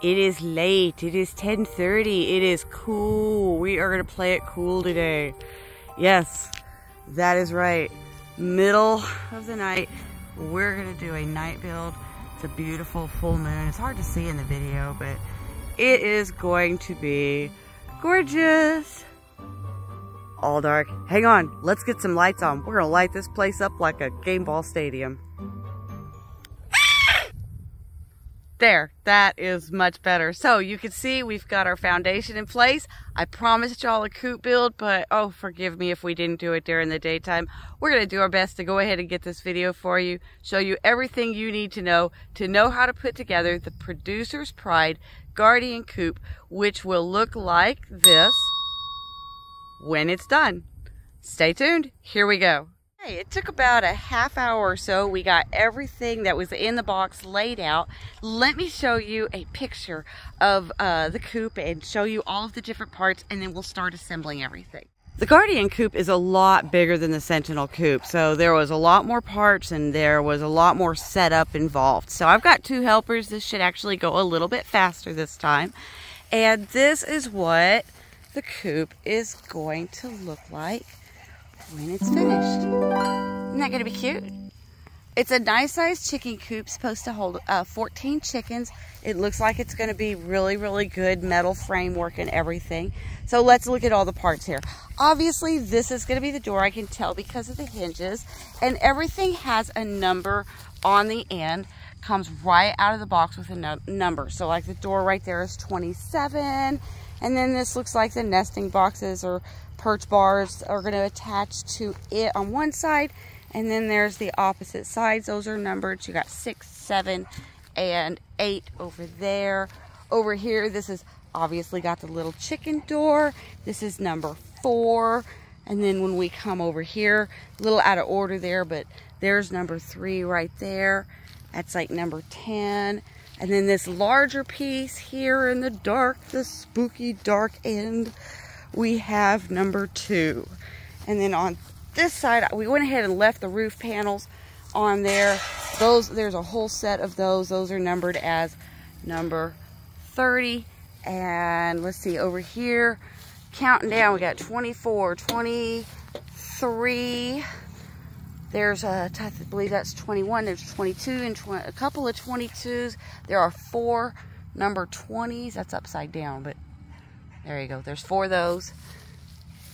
It is late. It is 10:30. It is cool. We are going to play it cool today. Yes, that is right. Middle of the night. We're going to do a night build. It's a beautiful full moon. It's hard to see in the video, but it is going to be gorgeous. All dark. Hang on. Let's get some lights on. We're going to light this place up like a game ball stadium. There, that is much better. So you can see we've got our foundation in place. I promised y'all a coop build, but oh, forgive me if we didn't do it during the daytime. We're going to do our best to go ahead and get this video for you, show you everything you need to know how to put together the Producer's Pride Gaurdian Coop, which will look like this when it's done. Stay tuned. Here we go. Hey, it took about a half hour or so. We got everything that was in the box laid out. Let me show you a picture of the coop and show you all of the different parts, and then we'll start assembling everything. The Gaurdian Coop is a lot bigger than the Sentinel Coop, so there was a lot more parts and there was a lot more setup involved. So I've got 2 helpers. This should actually go a little bit faster this time. And this is what the coop is going to look like when it's finished. Isn't that gonna be cute? It's a nice sized chicken coop, supposed to hold 14 chickens. It looks like it's gonna be really, really good metal framework and everything. So let's look at all the parts here. Obviously, this is gonna be the door, I can tell because of the hinges, and everything has a number on the end, comes right out of the box with a number. So like the door right there is 27, and then this looks like the nesting boxes or perch bars are going to attach to it on one side, and then there's the opposite sides. Those are numbered. You got 6, 7, and 8 over there. Over here, this is obviously got the little chicken door. This is number 4, and then when we come over here, a little out of order there, but there's number 3 right there. That's like number 10. And then this larger piece here in the dark, the spooky dark end, we have number 2. And then on this side, we went ahead and left the roof panels on there. There's a whole set of those. Those are numbered as number 30. And let's see, over here, counting down, we got 24, 23. There's I believe that's 21. There's 22 and a couple of 22s. There are 4 number 20s. That's upside down, but there you go. There's 4 of those.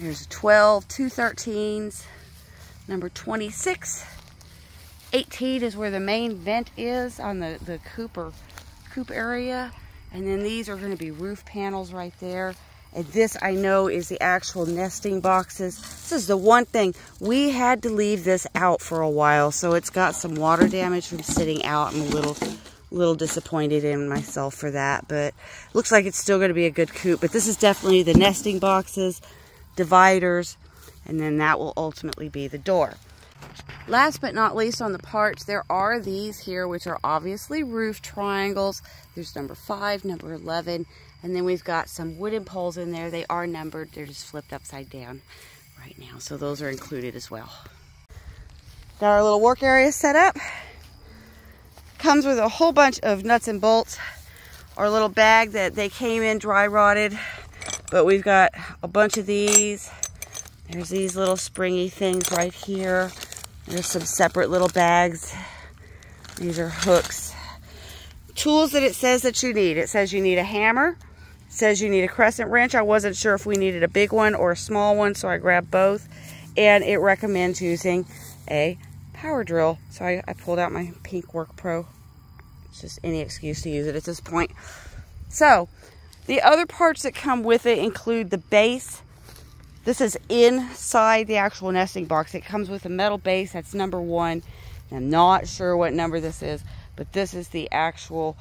There's 12, 2 13s, number 26. 18 is where the main vent is on the coop area. And then these are going to be roof panels right there. And this, I know, is the actual nesting boxes. This is the one thing. We had to leave this out for a while, so it's got some water damage from sitting out. I'm a little disappointed in myself for that, but looks like it's still going to be a good coop. But this is definitely the nesting boxes, dividers, and then that will ultimately be the door. Last but not least on the parts, there are these here, which are obviously roof triangles. There's number 5, number 11, and then we've got some wooden poles in there. They are numbered. They're just flipped upside down right now, so those are included as well. Got our little work area set up. Comes with a whole bunch of nuts and bolts. Our little bag that they came in dry rotted, but we've got a bunch of these. There's these little springy things right here. There's some separate little bags. These are hooks. Tools that it says that you need. It says you need a hammer. It says you need a crescent wrench. I wasn't sure if we needed a big one or a small one, so I grabbed both. And it recommends using a power drill. So I pulled out my pink Work Pro. It's just any excuse to use it at this point. So the other parts that come with it include the base. This is inside the actual nesting box. It comes with a metal base. That's number 1. I'm not sure what number this is, but this is the actual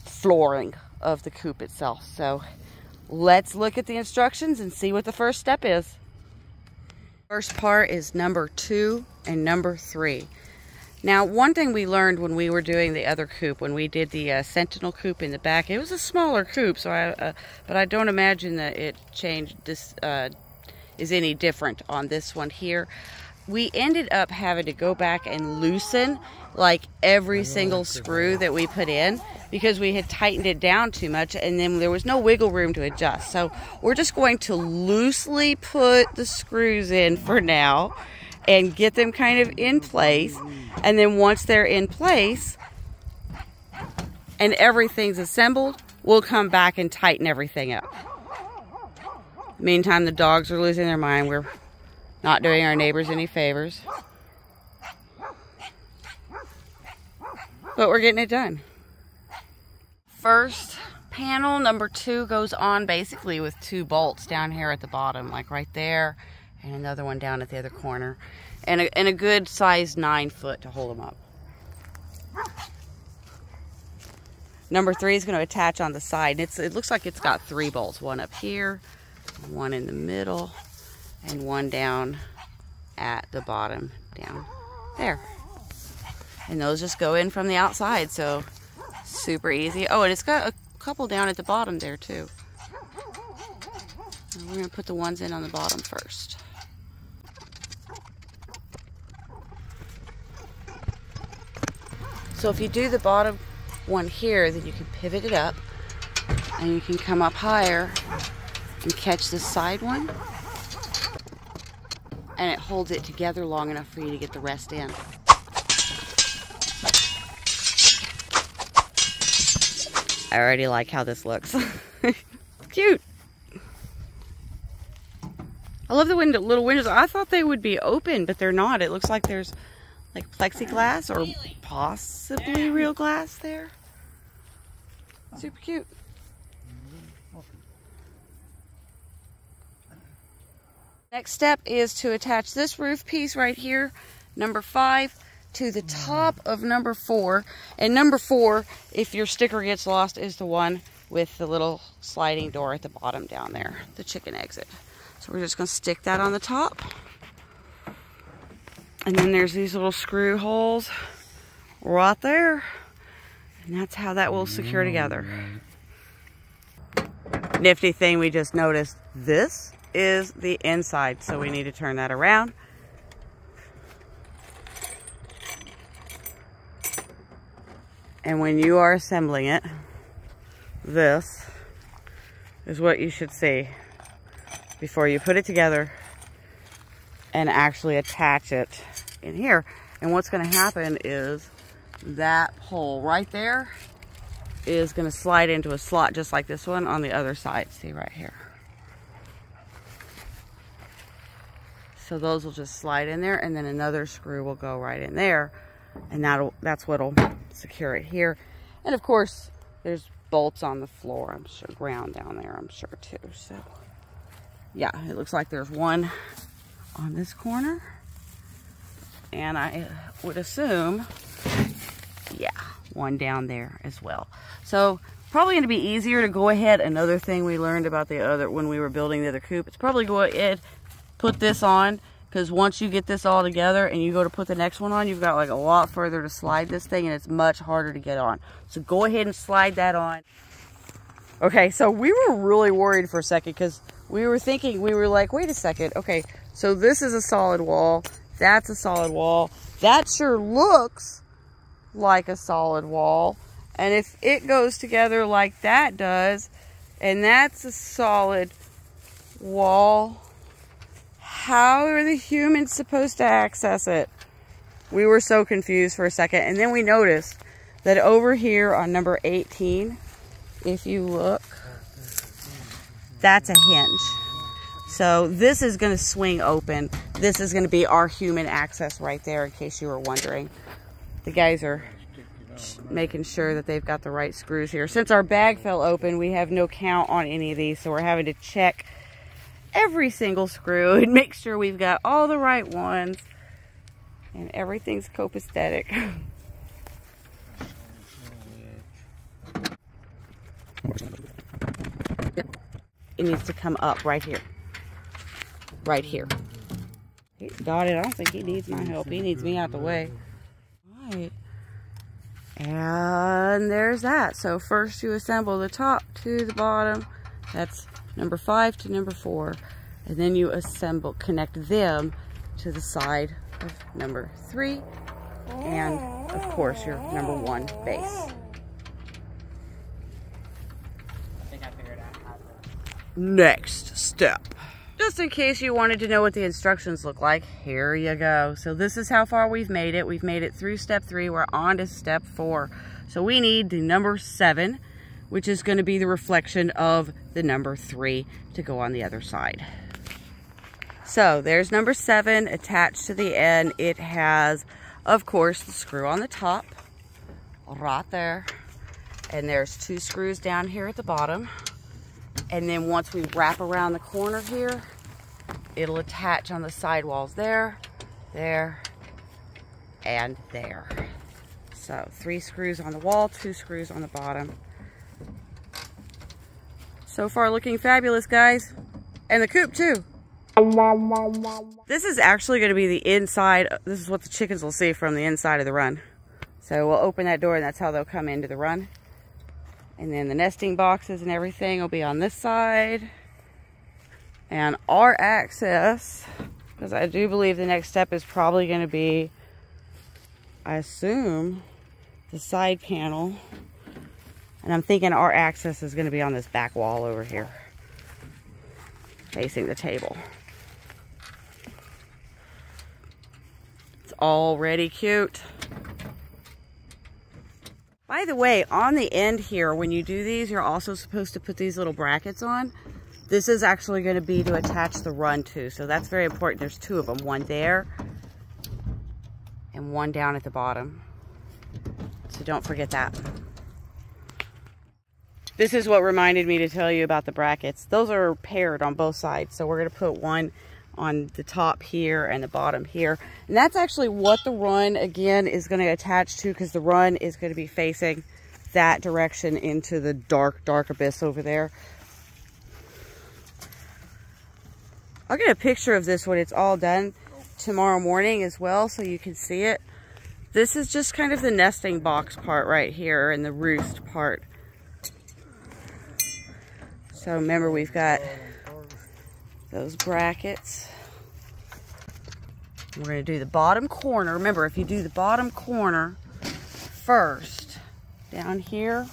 flooring of the coop itself. So let's look at the instructions and see what the first step is. First part is number 2 and number 3. Now, one thing we learned when we were doing the other coop, when we did the Sentinel coop in the back, it was a smaller coop, so but I don't imagine that it changed. This is any different on this one here. We ended up having to go back and loosen like every single screw that we put in. because we had tightened it down too much, and then there was no wiggle room to adjust. So we're just going to loosely put the screws in for now and get them kind of in place. And then once they're in place and everything's assembled, we'll come back and tighten everything up. Meantime, the dogs are losing their mind. We're not doing our neighbors any favors. But we're getting it done. First panel, number 2, goes on basically with 2 bolts down here at the bottom, like right there, and another one down at the other corner, and a good size 9-foot to hold them up. Number 3 is going to attach on the side. It looks like it's got 3 bolts, one up here, one in the middle, and one down at the bottom down there. And those just go in from the outside, so super easy. Oh, and it's got a couple down at the bottom there too. And we're going to put the ones in on the bottom first. So if you do the bottom one here, then you can pivot it up and you can come up higher and catch the side one, and it holds it together long enough for you to get the rest in. I already like how this looks. Cute. I love the little windows. I thought they would be open, but they're not. It looks like there's like plexiglass or possibly real glass there. Super cute. Next step is to attach this roof piece right here, number 5, to the top of number 4. And number 4, if your sticker gets lost, is the one with the little sliding door at the bottom down there, the chicken exit. So we're just going to stick that on the top. And then there's these little screw holes right there. And that's how that will secure together. Nifty thing we just noticed, this is the inside, so we need to turn that around. And when you are assembling it, this is what you should see before you put it together and actually attach it in here. And what's going to happen is that hole right there is going to slide into a slot just like this one on the other side. See right here. So those will just slide in there, and then another screw will go right in there, and that's what'll secure it here. And of course, there's bolts on the floor, I'm sure, ground down there, I'm sure too. So yeah, it looks like there's one on this corner, and I would assume, yeah, one down there as well. So probably going to be easier to go ahead. Another thing we learned about the other, when we were building the other coop, it's probably go ahead, put this on, because once you get this all together and you go to put the next one on, you've got like a lot further to slide this thing, and it's much harder to get on. So go ahead and slide that on. Okay, so we were really worried for a second, because we were thinking, we were like, wait a second, okay, so this is a solid wall, that's a solid wall, that sure looks like a solid wall, and if it goes together like that does, and that's a solid wall, how are the humans supposed to access it? We were so confused for a second, and then we noticed that over here on number 18, if you look, that's a hinge. So this is going to swing open. This is going to be our human access right there, in case you were wondering. The guys are making sure that they've got the right screws here. Since our bag fell open, we have no count on any of these, so we're having to check every single screw and make sure we've got all the right ones, and everything's copacetic. It needs to come up right here. Right here. Got it. I don't think he needs my help. He needs me out the way. All right. And there's that. So first you assemble the top to the bottom. That's number 5 to number 4. And then you connect them to the side of number 3. And of course your number 1 base. next step. Just in case you wanted to know what the instructions look like, here you go. So this is how far we've made it. We've made it through step 3. We're on to step 4. So we need the number 7, which is going to be the reflection of the number 3 to go on the other side. So there's number 7 attached to the end. It has, of course, the screw on the top, right there. And there's 2 screws down here at the bottom. And then once we wrap around the corner here, it'll attach on the sidewalls there, there, and there. So 3 screws on the wall, 2 screws on the bottom. So far looking fabulous, guys. And the coop too. This is actually going to be the inside. This is what the chickens will see from the inside of the run. So we'll open that door and that's how they'll come into the run. And then the nesting boxes and everything will be on this side. And our access, because I do believe the next step is probably going to be, I assume, the side panel. And I'm thinking our access is going to be on this back wall over here, facing the table. It's already cute. By the way, on the end here, when you do these, you're also supposed to put these little brackets on. This is actually going to be to attach the run to, so that's very important. There's 2 of them, one there and one down at the bottom. So don't forget that. This is what reminded me to tell you about the brackets. Those are paired on both sides, so we're going to put one on the top here and the bottom here. And that's actually what the run, again, is going to attach to, because the run is going to be facing that direction into the dark, dark abyss over there. I'll get a picture of this when it's all done tomorrow morning as well, so you can see it. This is just kind of the nesting box part right here and the roost part. So remember, we've got those brackets. We're going to do the bottom corner. Remember, if you do the bottom corner first, down here,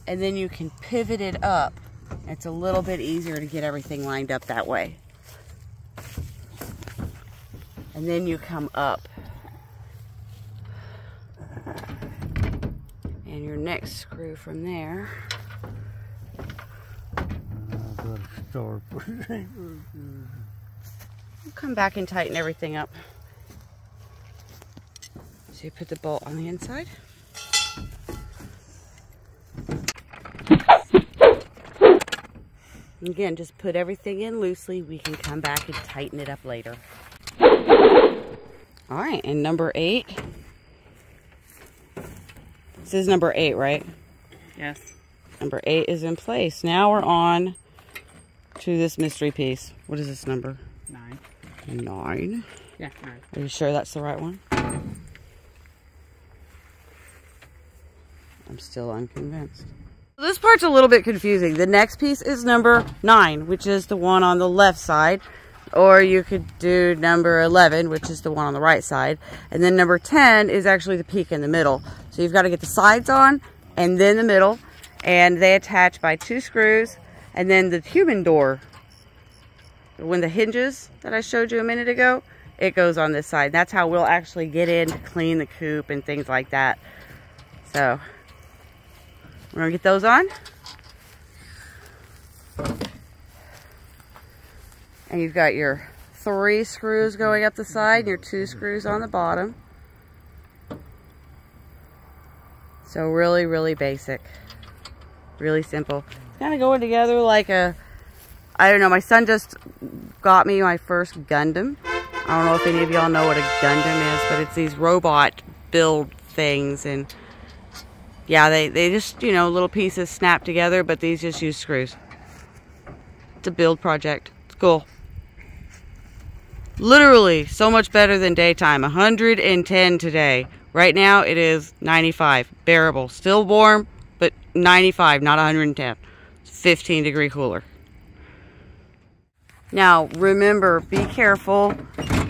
and then you can pivot it up. It's a little bit easier to get everything lined up that way. And then you come up. And your next screw from there. We'll come back and tighten everything up. So you put the bolt on the inside. Again, just put everything in loosely. We can come back and tighten it up later. All right, and number 8. This is number 8, right? Yes. Number 8 is in place. Now we're on to this mystery piece. What is this number? 9. 9? Yeah, 9. Are you sure that's the right one? I'm still unconvinced. This part's a little bit confusing. The next piece is number 9, which is the one on the left side. Or you could do number 11, which is the one on the right side. And then number 10 is actually the peak in the middle. So you've got to get the sides on and then the middle. And they attach by 2 screws. And then the human door, when the hinges that I showed you a minute ago, it goes on this side. That's how we'll actually get in to clean the coop and things like that. So we're going to get those on. And you've got your 3 screws going up the side and your 2 screws on the bottom. So really, really basic. Really simple. Kind of going together like a, I don't know, my son just got me my first Gundam. I don't know if any of y'all know what a Gundam is, but it's these robot build things. And yeah, they just, you know, little pieces snap together, but these just use screws. It's a build project. It's cool. Literally so much better than daytime. 110 today. Right now it is 95. Bearable. Still warm, but 95, not 110. 15-degree cooler. Now remember, be careful.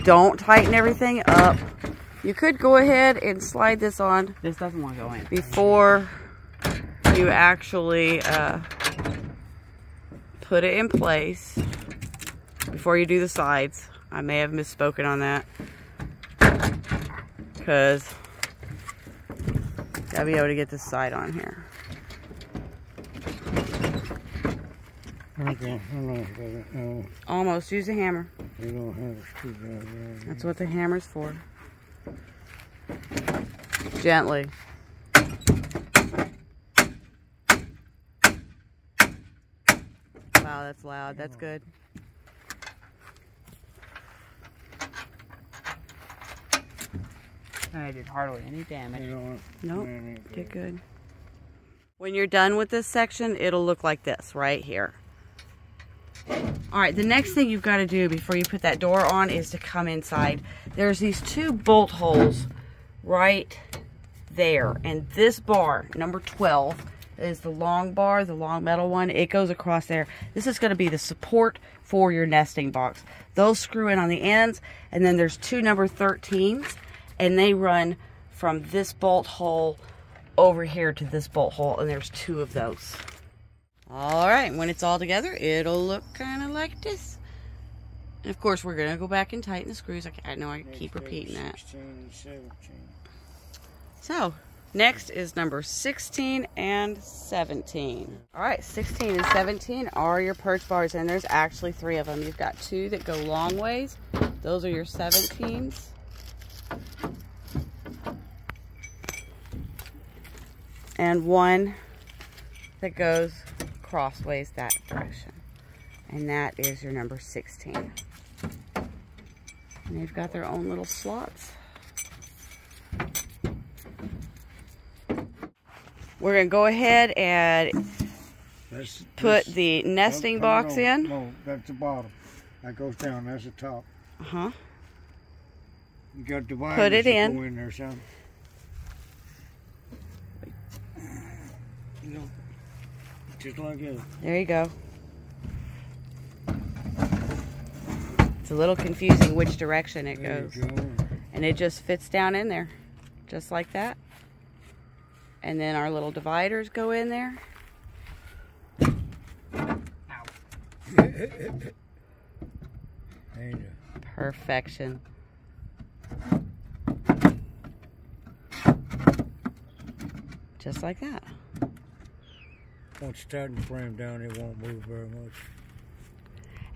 Don't tighten everything up. You could go ahead and slide this on. This doesn't want to go in. Before you actually put it in place before you do the sides. I may have misspoken on that, because gotta be able to get this side on here. Okay, Almost. Use a hammer. You don't have a screwdriver. That's what the hammer's for. Gently. Wow, that's loud. That's good. I did hardly any damage. Nope, did good. When you're done with this section, it'll look like this right here. Alright, the next thing you've got to do before you put that door on is to come inside. There's these 2 bolt holes right there. And this bar, number 12, is the long bar, the long metal one. It goes across there. This is going to be the support for your nesting box. Those screw in on the ends. And then there's 2 number 13s. And they run from this bolt hole over here to this bolt hole. And there's 2 of those. Alright, when it's all together, it'll look kind of like this. And of course, we're going to go back and tighten the screws. I know I keep repeating that. 16 and 17. So, next is number 16 and 17. Alright, 16 and 17 are your perch bars, and there's actually 3 of them. You've got 2 that go long ways. Those are your 17s. And 1 that goes crossways that direction, and that is your number 16. And they've got their own little slots. We're going to go ahead and put the nesting box in. No, that's the bottom. That goes down. That's the top. Uh-huh. You got dividers. Put it in. Go in there, son. You know, just like that. There you go. It's a little confusing which direction it goes. And it just fits down in there. Just like that. And then our little dividers go in there. Perfection. Just like that. Once you tighten the frame down, it won't move very much.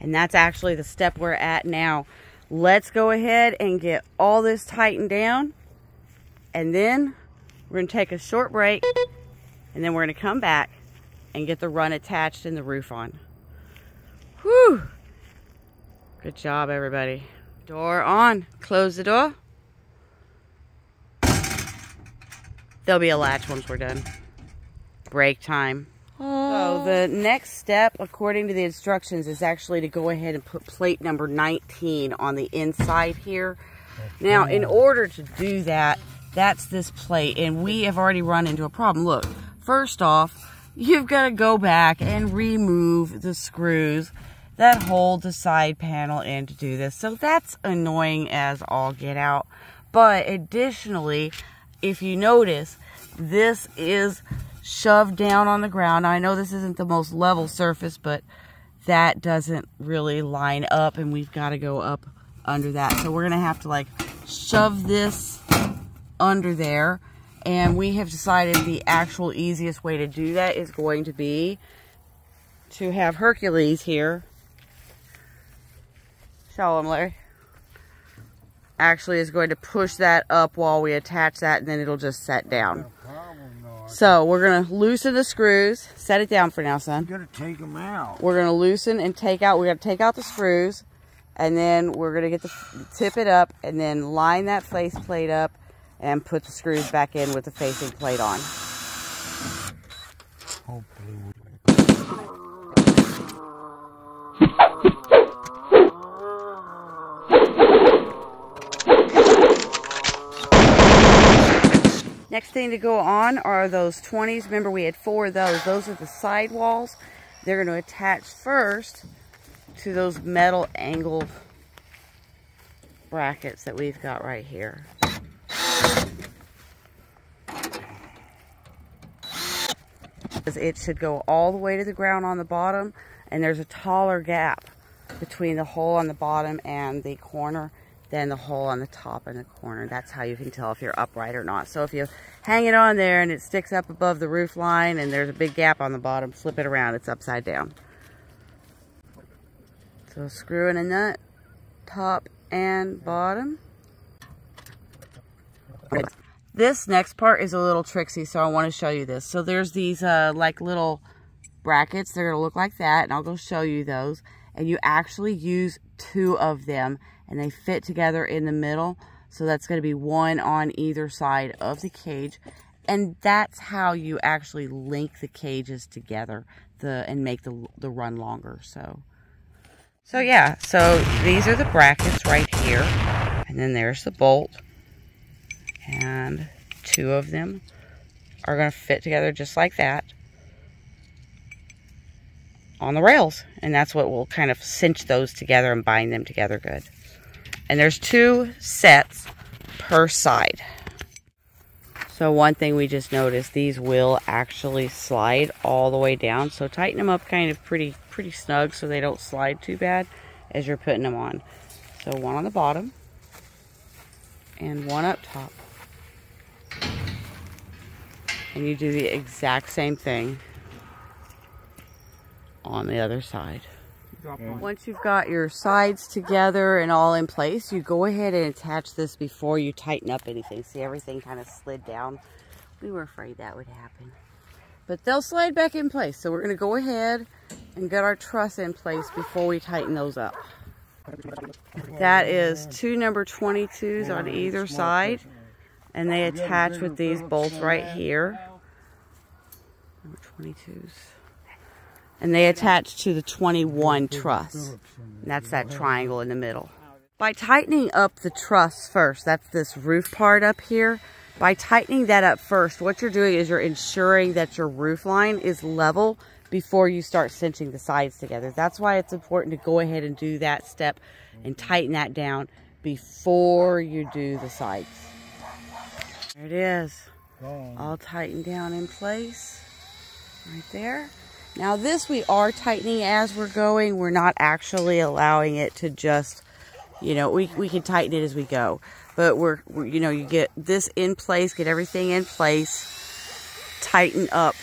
And that's actually the step we're at now. Let's go ahead and get all this tightened down. And then we're going to take a short break. And then we're going to come back and get the run attached and the roof on. Whew! Good job, everybody. Door on. Close the door. There'll be a latch once we're done. Break time. So the next step, according to the instructions, is actually to go ahead and put plate number 19 on the inside here. Now, in order to do that, that's this plate, and we have already run into a problem. Look, first off, you've got to go back and remove the screws that hold the side panel in to do this. So that's annoying as all get out. But additionally, if you notice, this is shoved down on the ground. Now, I know this isn't the most level surface, but that doesn't really line up, and we've got to go up under that. So we're going to have to like shove this under there, and we have decided the actual easiest way to do that is going to be to have Hercules here. Show him, Larry. Actually is going to push that up while we attach that, and then it'll just set down. So we're going to loosen the screws. Set it down for now, son. You got to take them out. We're going to loosen and take out. We got to take out the screws, and then we're going to get the tip it up, and then line that face plate up, and put the screws back in with the facing plate on. Hopefully. Next thing to go on are those 20s. Remember, we had 4 of those. Those are the side walls. They're going to attach first to those metal angled brackets that we've got right here. It should go all the way to the ground on the bottom, and there's a taller gap between the hole on the bottom and the corner than the hole on the top and the corner. That's how you can tell if you're upright or not. So if you hang it on there and it sticks up above the roof line and there's a big gap on the bottom, flip it around, it's upside down. So screw in a nut, top and bottom. This next part is a little tricksy, so I want to show you this. So there's these like little brackets. They're going to look like that, and I'll go show you those. And you actually use 2 of them, and they fit together in the middle. So that's going to be 1 on either side of the cage. And that's how you actually link the cages together and make the run longer. So yeah, so these are the brackets right here. And then there's the bolt. And 2 of them are going to fit together just like that on the rails. And that's what will kind of cinch those together and bind them together good. And there's 2 sets per side. So one thing we just noticed, these will actually slide all the way down. So tighten them up kind of pretty snug so they don't slide too bad as you're putting them on. So 1 on the bottom and 1 up top. And you do the exact same thing on the other side. Once you've got your sides together and all in place, you go ahead and attach this before you tighten up anything. See, everything kind of slid down. We were afraid that would happen. But they'll slide back in place. So we're going to go ahead and get our truss in place before we tighten those up. That is 2 number 22s on either side. And they attach with these bolts right here. Number 22s. And they attach to the 21 truss. And that's that triangle in the middle. By tightening up the truss first, that's this roof part up here. By tightening that up first, what you're doing is you're ensuring that your roof line is level before you start cinching the sides together. That's why it's important to go ahead and do that step and tighten that down before you do the sides. There it is, all tightened down in place, right there. Now this we are tightening as we're going. We're not actually allowing it to just, you know, we can tighten it as we go. But we're you know, you get this in place, get everything in place, tighten up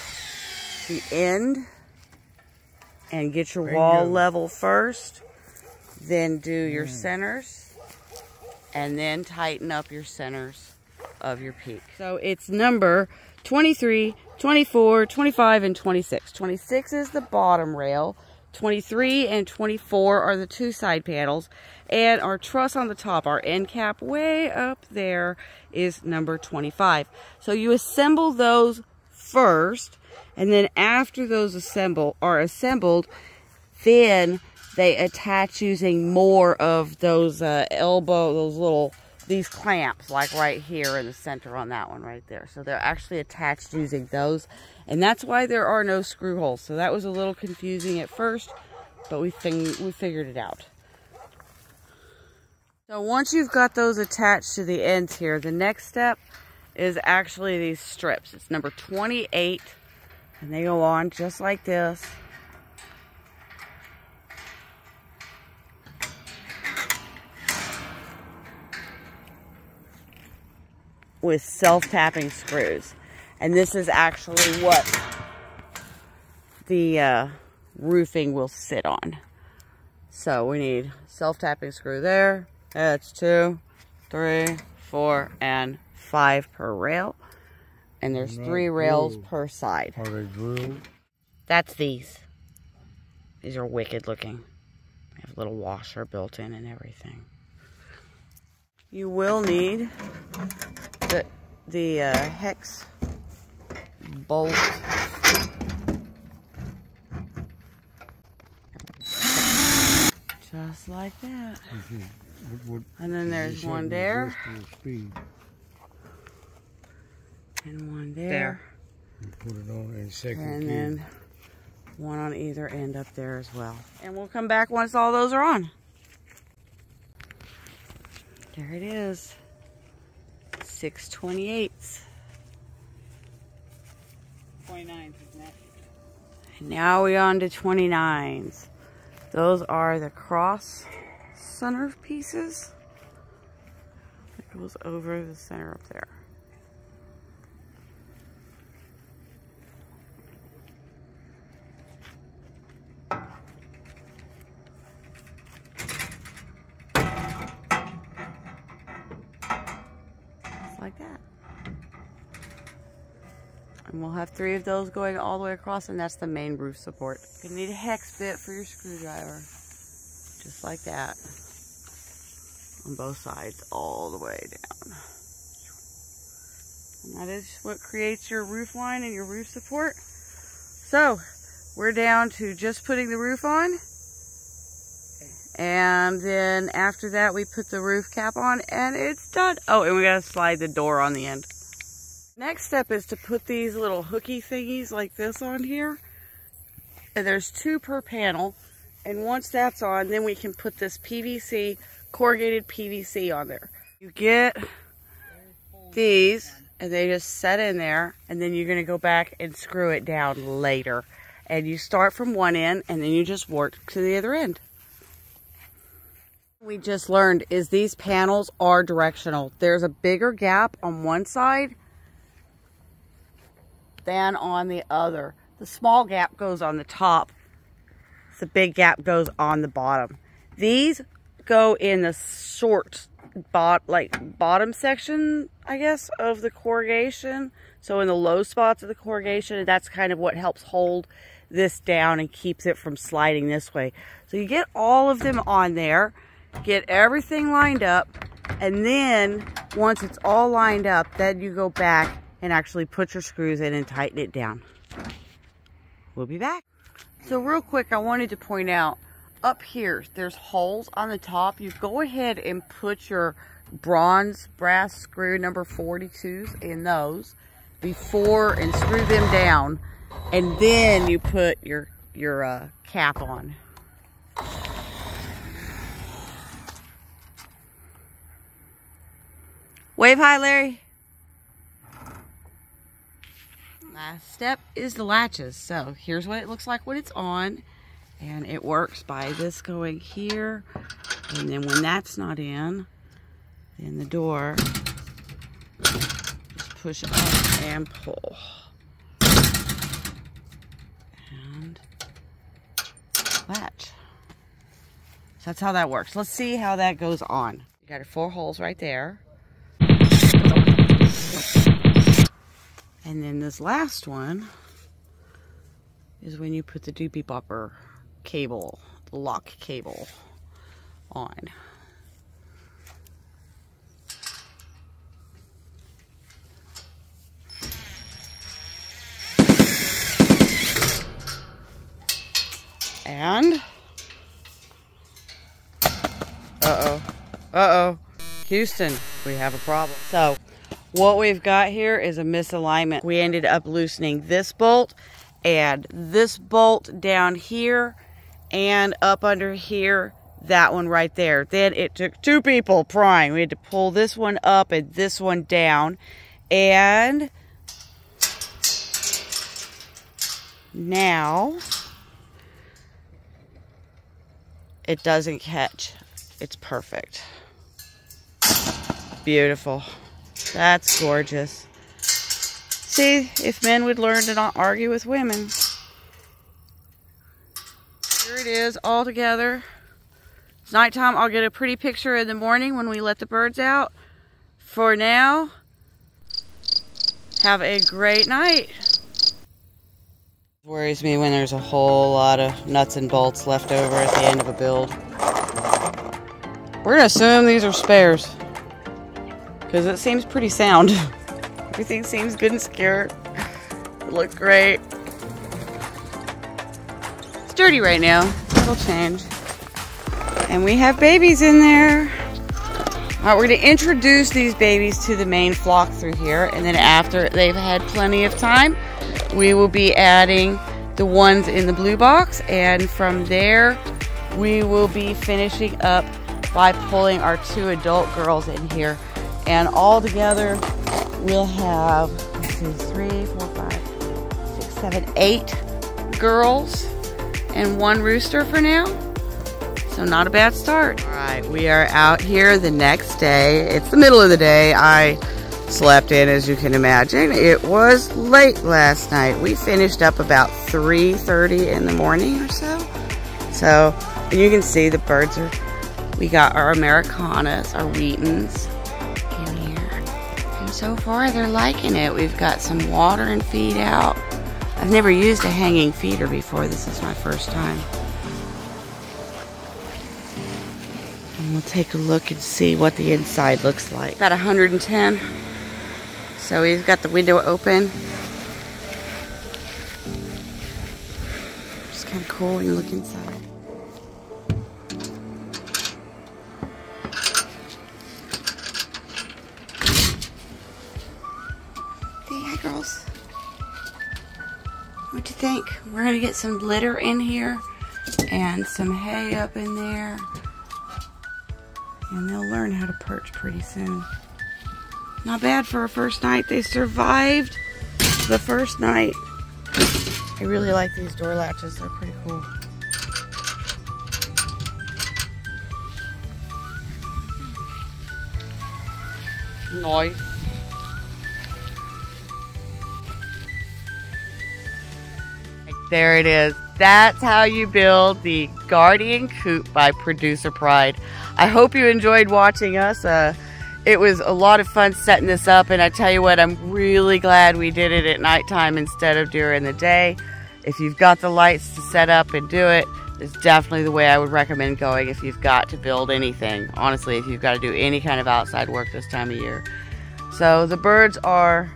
the end, and get your wall level first. Then do your centers, and then tighten up your centers of your peak. So it's number 23, 24, 25, and 26. 26 is the bottom rail. 23 and 24 are the 2 side panels. And our truss on the top, our end cap way up there, is number 25. So you assemble those first, and then after those are assembled, then they attach using more of those these clamps, like right here in the center on that one right there. So they're actually attached using those, and that's why there are no screw holes. So that was a little confusing at first, but we figured it out. So once you've got those attached to the ends here, the next step is actually these strips. It's number 28, and they go on just like this. With self-tapping screws. And this is actually what the roofing will sit on. So we need self-tapping screw there. That's 2, 3, 4, and 5 per rail. And there's 3 rails per side. Are they drilled? That's these. These are wicked looking. They have a little washer built in and everything. You will need the hex bolt. Just like that. And then there's one there. And one there. Put it on in second and then one on either end up there as well. And we'll come back once all those are on. There it is. 6/28. 29, isn't it? Now we're on to 29s. Those are the cross center pieces. It goes over the center up there. Just like that. And we'll have 3 of those going all the way across, and that's the main roof support. You need a hex bit for your screwdriver. Just like that. On both sides, all the way down. And that is what creates your roof line and your roof support. So, we're down to just putting the roof on. And then after that, we put the roof cap on, and it's done. Oh, and we gotta slide the door on the end. Next step is to put these little hooky thingies like this on here. And there's 2 per panel. And once that's on, then we can put this PVC, corrugated PVC on there. You get these, and they just set in there, and then you're gonna go back and screw it down later. And you start from one end, and then you just work to the other end. We just learned is these panels are directional. There's a bigger gap on one side than on the other. The small gap goes on the top. The big gap goes on the bottom. These go in the short bottom section, I guess, of the corrugation. So in the low spots of the corrugation, and that's kind of what helps hold this down and keeps it from sliding this way. So you get all of them on there, get everything lined up, and then once it's all lined up, then you go back and actually put your screws in and tighten it down. We'll be back. So real quick, I wanted to point out, up here, there's holes on the top. You go ahead and put your brass screw number 42s in those before and screw them down. And then you put your cap on. Wave hi, Larry. Last step is the latches. So here's what it looks like when it's on, and it works by this going here, and then when that's not in, then the door just push up and pull, and latch. So that's how that works. Let's see how that goes on. You got your 4 holes right there. And then this last one is when you put the doopy bopper cable, the lock cable, on. And uh-oh, Houston, we have a problem. So what we've got here is a misalignment. We ended up loosening this bolt and this bolt down here and up under here, that one right there. Then it took 2 people prying. We had to pull this one up and this one down. And now it doesn't catch. It's perfect. Beautiful. That's gorgeous. See, if men would learn to not argue with women. Here it is all together. It's nighttime. I'll get a pretty picture in the morning when we let the birds out. For now, have a great night. It worries me when there's a whole lot of nuts and bolts left over at the end of a build. We're gonna assume these are spares, because it seems pretty sound. Everything seems good and secure. It looks great. It's dirty right now. It'll change. And we have babies in there. Alright, we're going to introduce these babies to the main flock through here. And then after they've had plenty of time, we will be adding the ones in the blue box. And from there, we will be finishing up by pulling our 2 adult girls in here. And all together, we'll have, let's see, 3, 4, 5, 6, 7, 8 girls and 1 rooster for now. So not a bad start. All right, we are out here the next day. It's the middle of the day. I slept in, as you can imagine. It was late last night. We finished up about 3:30 in the morning or so. So you can see the birds are, we got our Americanas, our Wheatons in here. And so far they're liking it. We've got some water and feed out. I've never used a hanging feeder before. This is my first time. And we'll take a look and see what the inside looks like. About 110. So we've got the window open. It's kind of cool when you look inside. Say hi, girls. What do you think? We're gonna get some litter in here and some hay up in there. And they'll learn how to perch pretty soon. Not bad for a first night. They survived the first night. I really like these door latches. They're pretty cool. Nice. There it is. That's how you build the Gaurdian Coop by Producer Pride. I hope you enjoyed watching us. It was a lot of fun setting this up, and I tell you what, I'm really glad we did it at nighttime instead of during the day. If you've got the lights to set up and do it, it's definitely the way I would recommend going if you've got to build anything. Honestly, if you've got to do any kind of outside work this time of year. So the birds are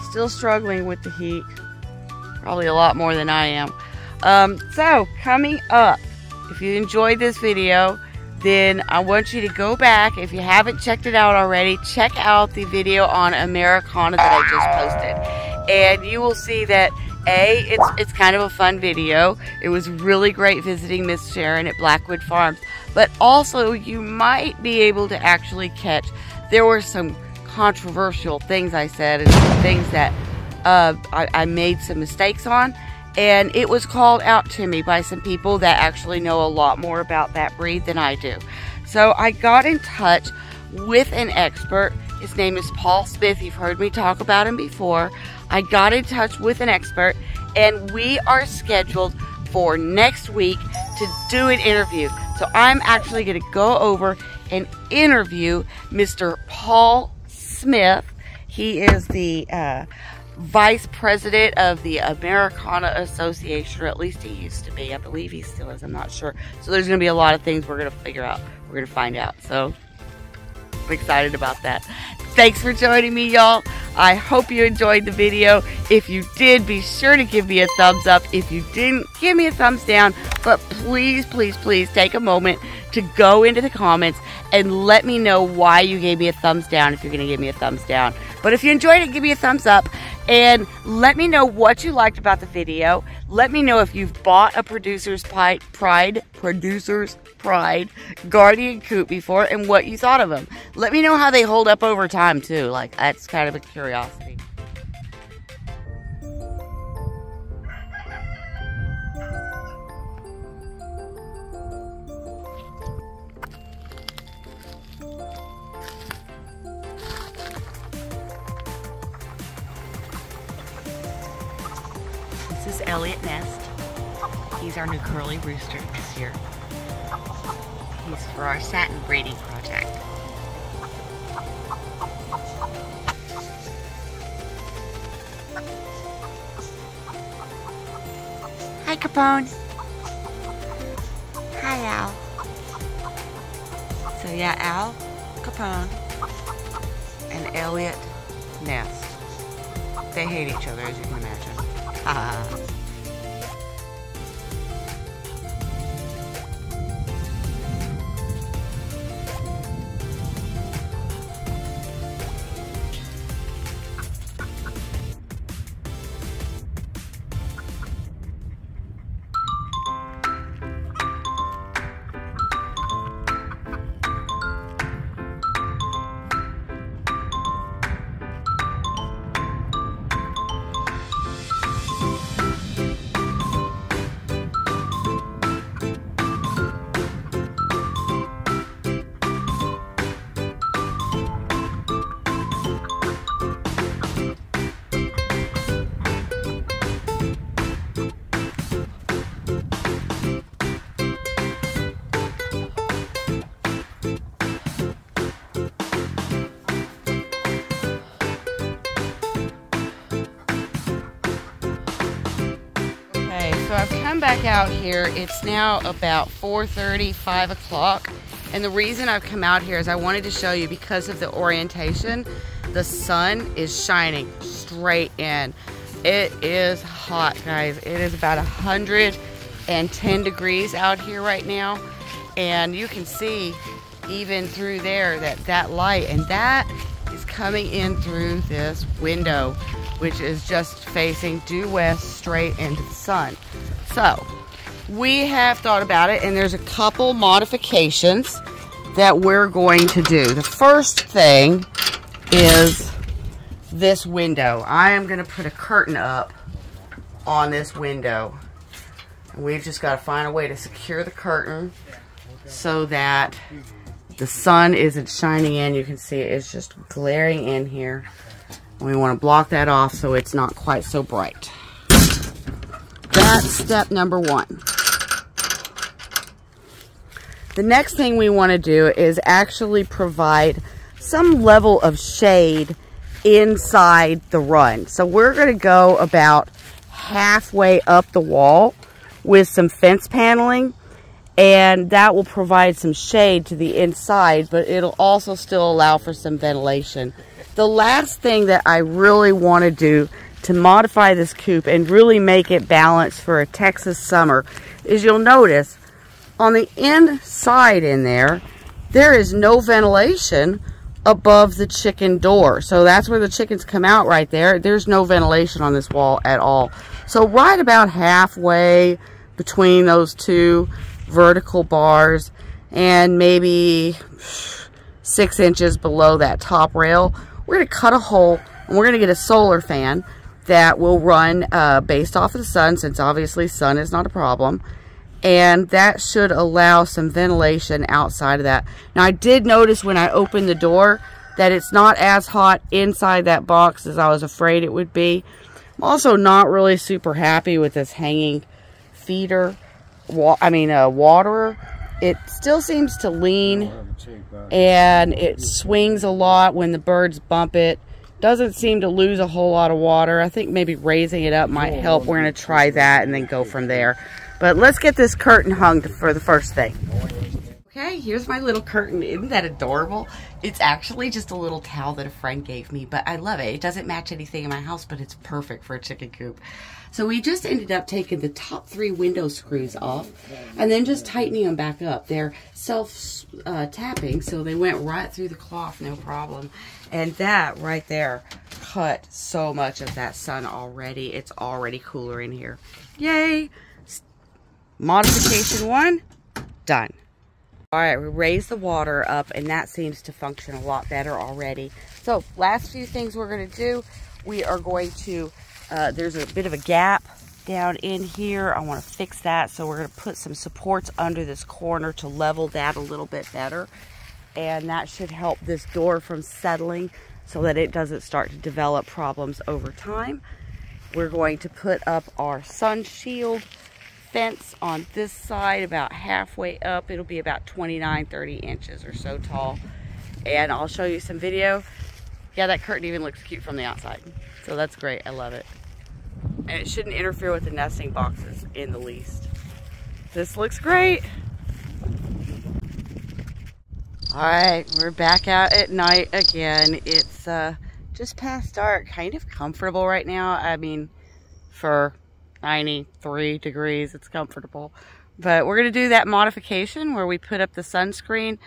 still struggling with the heat. Probably a lot more than I am. So coming up, if you enjoyed this video, then I want you to go back. If you haven't checked it out already, check out the video on Americana that I just posted. And you will see that it's kind of a fun video. It was really great visiting Miss Sharon at Blackwood Farms. But also you might be able to actually catch, there were some controversial things I said and some things that I made some mistakes on. And it was called out to me by some people that actually know a lot more about that breed than I do. So I got in touch with an expert. His name is Paul Smith. You've heard me talk about him before. I got in touch with an expert, and we are scheduled for next week to do an interview. So I'm actually going to go over and interview Mr. Paul Smith. He is the Vice President of the Americana Association, or at least he used to be. I believe he still is. I'm not sure. So there's going to be a lot of things we're going to figure out. We're going to find out. So I'm excited about that. Thanks for joining me, y'all. I hope you enjoyed the video. If you did, be sure to give me a thumbs up. If you didn't, give me a thumbs down. But please, please, please take a moment to go into the comments and let me know why you gave me a thumbs down if you're going to give me a thumbs down. But if you enjoyed it, give me a thumbs up. And let me know what you liked about the video. Let me know if you've bought a Producer's Pride Gaurdian Coop before and what you thought of them. Let me know how they hold up over time too. Like, that's kind of a curiosity. This is Elliot Nest. He's our new curly rooster this year. He's for our satin breeding project. Hi, Capone. Hi, Al. So yeah, Al, Capone, and Elliot Nest. They hate each other, as you can imagine. So I've come back out here. It's now about 4:30, 5 o'clock. And the reason I've come out here is I wanted to show you, because of the orientation, the sun is shining straight in. It is hot, guys. It is about 110 degrees out here right now. And you can see even through there that light, and that is coming in through this window, which is just facing due west straight into the sun. So we have thought about it, and there's a couple modifications that we're going to do. The first thing is this window. I am going to put a curtain up on this window. We've just got to find a way to secure the curtain so that the sun isn't shining in. You can see it's just glaring in here. We want to block that off so it's not quite so bright. That's step number one. The next thing we want to do is actually provide some level of shade inside the run. So we're going to go about halfway up the wall with some fence paneling, and that will provide some shade to the inside, but it'll also still allow for some ventilation. The last thing that I really want to do to modify this coop and really make it balanced for a Texas summer is, you'll notice on the inside in there, there is no ventilation above the chicken door. So that's where the chickens come out right there. There's no ventilation on this wall at all. So right about halfway between those two vertical bars and maybe 6 inches below that top rail, we're going to cut a hole, and we're going to get a solar fan that will run based off of the sun, since obviously sun is not a problem. And that should allow some ventilation outside of that. Now, I did notice when I opened the door that it's not as hot inside that box as I was afraid it would be. I'm also not really super happy with this hanging feeder, waterer. It still seems to lean, and it swings a lot when the birds bump it. Doesn't seem to lose a whole lot of water. I think maybe raising it up might help. We're going to try that and then go from there. But let's get this curtain hung for the first thing. Okay, here's my little curtain. Isn't that adorable? It's actually just a little towel that a friend gave me, but I love it. It doesn't match anything in my house, but it's perfect for a chicken coop. So we just ended up taking the top 3 window screws off and then just tightening them back up. They're self-tapping, so they went right through the cloth, no problem. And that right there cut so much of that sun already. It's already cooler in here. Yay! Modification 1, done. All right, we raised the water up, and that seems to function a lot better already. So last few things we're going to do, we are going to, there's a bit of a gap down in here. I want to fix that, so we're going to put some supports under this corner to level that a little bit better. And that should help this door from settling so that it doesn't start to develop problems over time. We're going to put up our sun shield fence on this side about halfway up. It'll be about 29-30 inches or so tall, and I'll show you some video. Yeah, that curtain even looks cute from the outside, so that's great. I love it, and it shouldn't interfere with the nesting boxes in the least. This looks great. All right, we're back out at night again. It's just past dark, kind of comfortable right now. I mean, for 93 degrees, it's comfortable. But we're going to do that modification where we put up the sunscreen,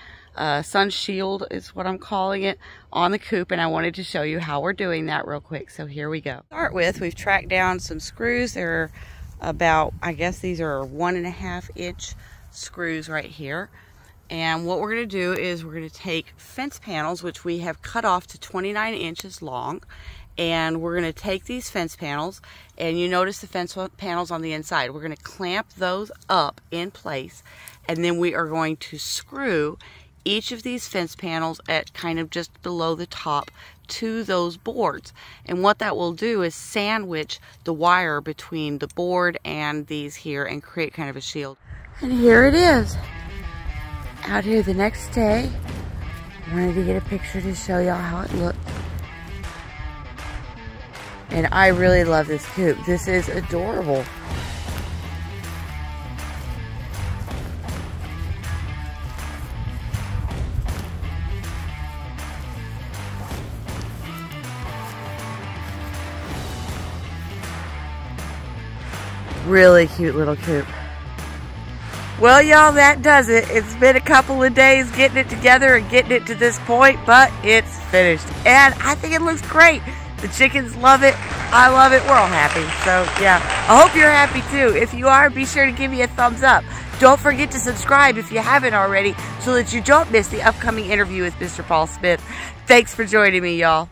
sun shield is what I'm calling it, on the coop, and I wanted to show you how we're doing that real quick. So here we go. To start with, we've tracked down some screws. They're about, I guess these are 1.5 inch screws right here. And what we're going to do is we're going to take fence panels, which we have cut off to 29 inches long. And we're going to take these fence panels, and you notice the fence panels on the inside. We're going to clamp those up in place, and then we are going to screw each of these fence panels at kind of just below the top to those boards. And what that will do is sandwich the wire between the board and these here and create kind of a shield. And here it is. Out here the next day. I wanted to get a picture to show y'all how it looked. And I really love this coop. This is adorable. Really cute little coop. Well, y'all, that does it. It's been a couple of days getting it together and getting it to this point, but it's finished. And I think it looks great. The chickens love it. I love it. We're all happy. So, yeah, I hope you're happy too. If you are, be sure to give me a thumbs up. Don't forget to subscribe if you haven't already so that you don't miss the upcoming interview with Mr. Paul Smith. Thanks for joining me, y'all.